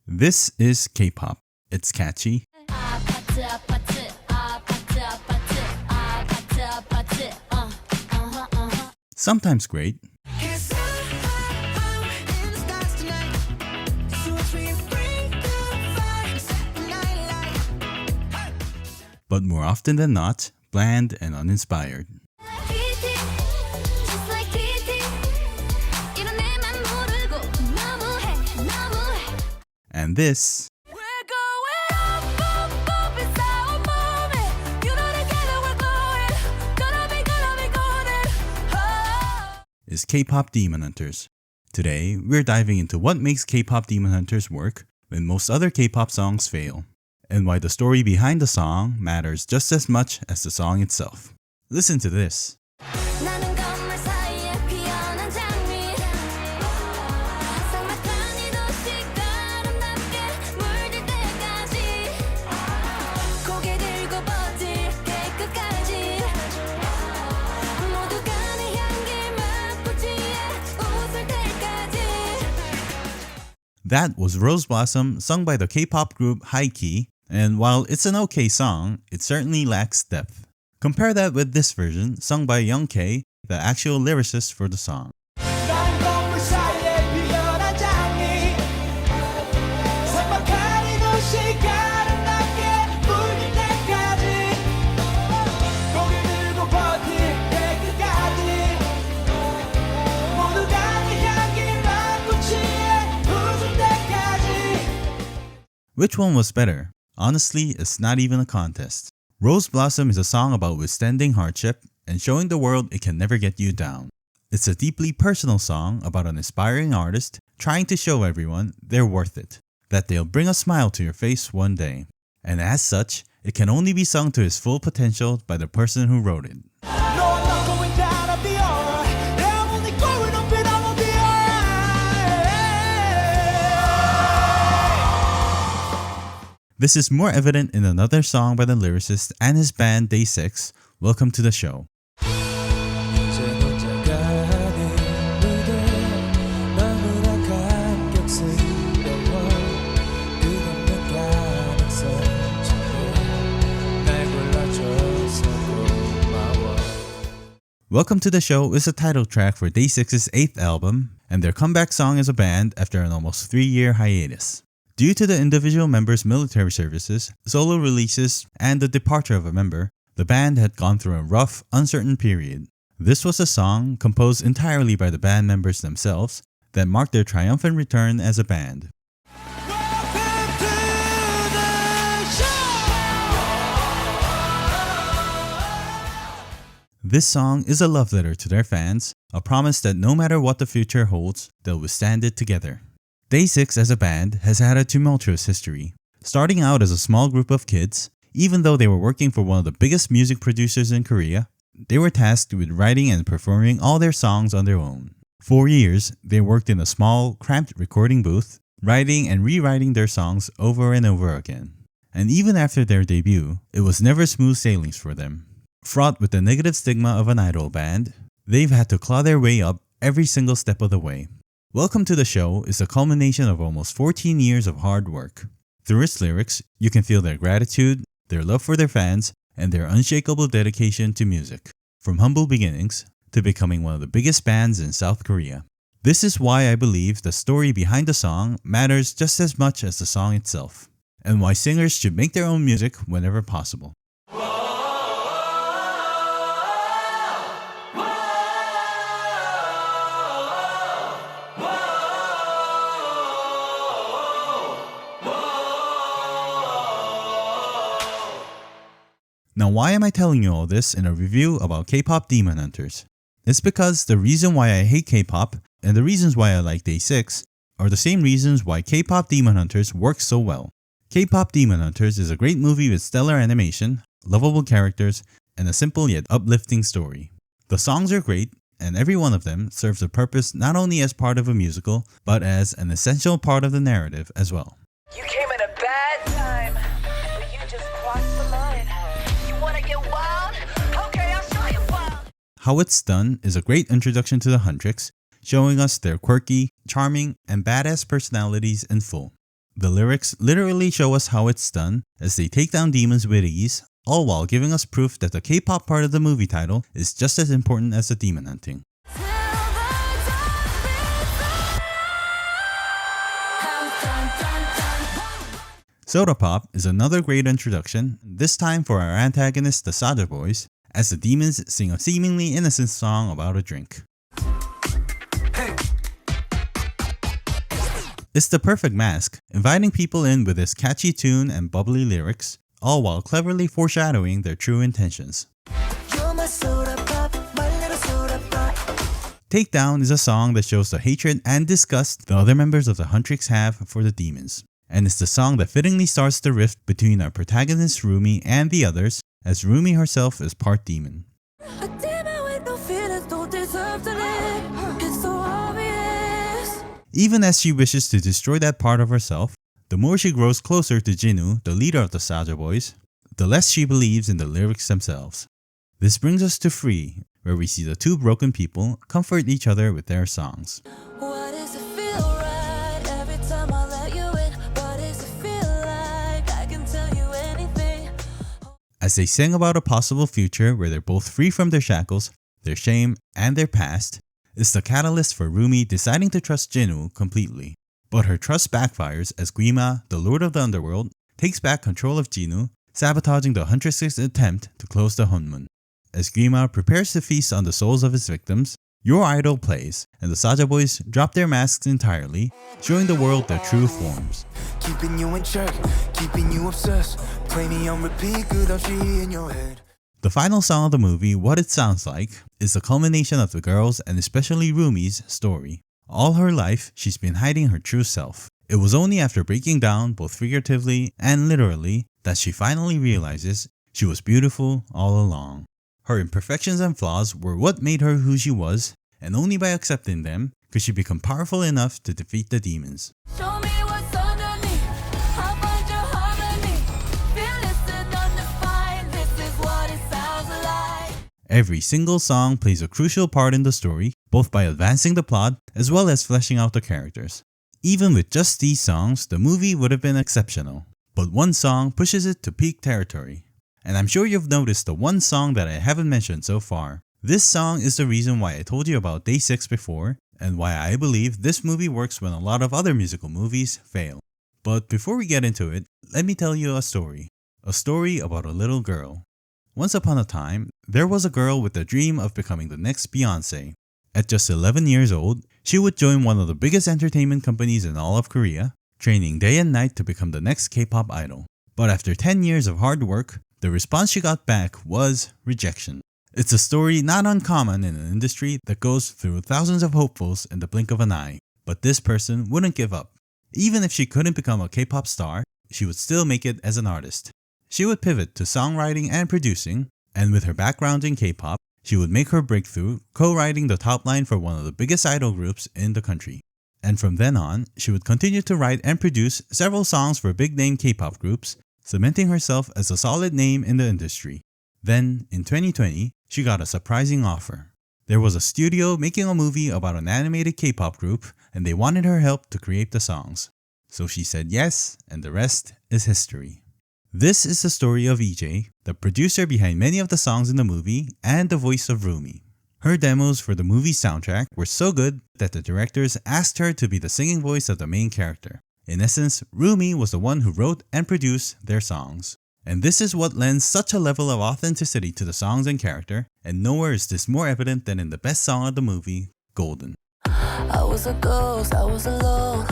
This is K-pop. It's catchy, sometimes great, but more often than not, bland and uninspired. And this is K-pop Demon Hunters. Today, we're diving into what makes K-pop Demon Hunters work when most other K-pop songs fail, and why the story behind the song matters just as much as the song itself. Listen to this. That was Rose Blossom, sung by the K-pop group Key, and while it's an okay song, it certainly lacks depth. Compare that with this version, sung by Young K, the actual lyricist for the song. Which one was better? Honestly, it's not even a contest. Rose Blossom is a song about withstanding hardship and showing the world it can never get you down. It's a deeply personal song about an aspiring artist trying to show everyone they're worth it, that they'll bring a smile to your face one day. And as such, it can only be sung to its full potential by the person who wrote it. This is more evident in another song by the lyricist and his band Day 6, Welcome to the Show. Welcome to the Show is the title track for Day 6's 8th album and their comeback song as a band after an almost 3-year hiatus. Due to the individual members' military services, solo releases, and the departure of a member, the band had gone through a rough, uncertain period. This was a song, composed entirely by the band members themselves, that marked their triumphant return as a band. This song is a love letter to their fans, a promise that no matter what the future holds, they'll withstand it together. Day 6 as a band has had a tumultuous history. Starting out as a small group of kids, even though they were working for one of the biggest music producers in Korea, they were tasked with writing and performing all their songs on their own. For years, they worked in a small, cramped recording booth, writing and rewriting their songs over and over again. And even after their debut, it was never smooth sailings for them. Fraught with the negative stigma of an idol band, they've had to claw their way up every single step of the way. Welcome to the Show is the culmination of almost 14 years of hard work. Through its lyrics, you can feel their gratitude, their love for their fans, and their unshakable dedication to music, from humble beginnings to becoming one of the biggest bands in South Korea. This is why I believe the story behind the song matters just as much as the song itself, and why singers should make their own music whenever possible. Now, why am I telling you all this in a review about K-pop Demon Hunters? It's because the reason why I hate K-pop and the reasons why I like Day 6 are the same reasons why K-pop Demon Hunters works so well. K-pop Demon Hunters is a great movie with stellar animation, lovable characters, and a simple yet uplifting story. The songs are great, and every one of them serves a purpose not only as part of a musical, but as an essential part of the narrative as well. You came at a bad time, but you just crossed the line. You wanna get wild? Okay, I'll show you wild. How it's done is a great introduction to the Huntrix, showing us their quirky, charming, and badass personalities in full. The lyrics literally show us how it's done as they take down demons with ease, all while giving us proof that the K-pop part of the movie title is just as important as the demon hunting. Soda Pop is another great introduction, this time for our antagonists, the Saja Boys, as the demons sing a seemingly innocent song about a drink. It's the perfect mask, inviting people in with this catchy tune and bubbly lyrics, all while cleverly foreshadowing their true intentions. Takedown is a song that shows the hatred and disgust the other members of the Huntrix have for the demons. And it's the song that fittingly starts the rift between our protagonist Rumi and the others, as Rumi herself is part demon. Even as she wishes to destroy that part of herself, the more she grows closer to Jinu, the leader of the Saja Boys, the less she believes in the lyrics themselves. This brings us to Free, where we see the two broken people comfort each other with their songs. As they sing about a possible future where they're both free from their shackles, their shame, and their past, it's the catalyst for Rumi deciding to trust Jinu completely. But her trust backfires as Guima, the lord of the underworld, takes back control of Jinu, sabotaging the Huntress's attempt to close the Hunmun. As Guima prepares to feast on the souls of his victims, Your Idol plays, and the Saja Boys drop their masks entirely, showing the world their true forms. Keeping you in check, keeping you obsessed. Play me on repeat, good I'll see in your head. The final song of the movie, What It Sounds Like, is the culmination of the girls' and especially Rumi's story. All her life, she's been hiding her true self. It was only after breaking down, both figuratively and literally, that she finally realizes she was beautiful all along. Her imperfections and flaws were what made her who she was, and only by accepting them could she become powerful enough to defeat the demons. Show me what's underneath. I'll find your harmony. Fearless and undefined. This is what it sounds like. Every single song plays a crucial part in the story, both by advancing the plot as well as fleshing out the characters. Even with just these songs, the movie would have been exceptional. But one song pushes it to peak territory. And I'm sure you've noticed the one song that I haven't mentioned so far. This song is the reason why I told you about Day 6 before, and why I believe this movie works when a lot of other musical movies fail. But before we get into it, let me tell you a story. A story about a little girl. Once upon a time, there was a girl with the dream of becoming the next Beyonce. At just 11 years old, she would join one of the biggest entertainment companies in all of Korea, training day and night to become the next K-pop idol. But after 10 years of hard work, the response she got back was rejection. It's a story not uncommon in an industry that goes through thousands of hopefuls in the blink of an eye. But this person wouldn't give up. Even if she couldn't become a K-pop star, she would still make it as an artist. She would pivot to songwriting and producing, and with her background in K-pop, she would make her breakthrough co-writing the top line for one of the biggest idol groups in the country. And from then on, she would continue to write and produce several songs for big-name K-pop groups, cementing herself as a solid name in the industry. Then, in 2020, she got a surprising offer. There was a studio making a movie about an animated K-pop group, and they wanted her help to create the songs. So she said yes, and the rest is history. This is the story of EJ, the producer behind many of the songs in the movie and the voice of Rumi. Her demos for the movie's soundtrack were so good that the directors asked her to be the singing voice of the main character. In essence, Rumi was the one who wrote and produced their songs. And this is what lends such a level of authenticity to the songs and character, and nowhere is this more evident than in the best song of the movie, Golden. I was a ghost, I was alone.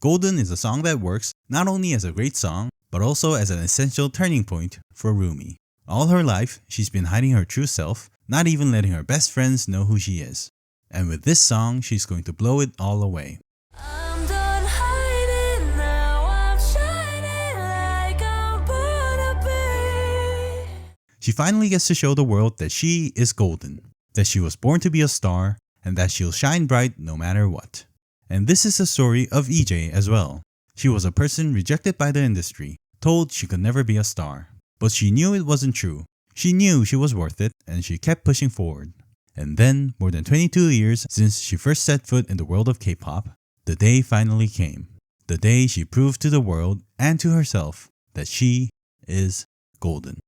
Golden is a song that works not only as a great song, but also as an essential turning point for Rumi. All her life, she's been hiding her true self, not even letting her best friends know who she is. And with this song, she's going to blow it all away. I'm done hiding now, I'm shining like I'm born to be. She finally gets to show the world that she is golden, that she was born to be a star, and that she'll shine bright no matter what. And this is the story of EJ as well. She was a person rejected by the industry, told she could never be a star. But she knew it wasn't true. She knew she was worth it, and she kept pushing forward. And then, more than 22 years since she first set foot in the world of K-pop, the day finally came. The day she proved to the world and to herself that she is golden.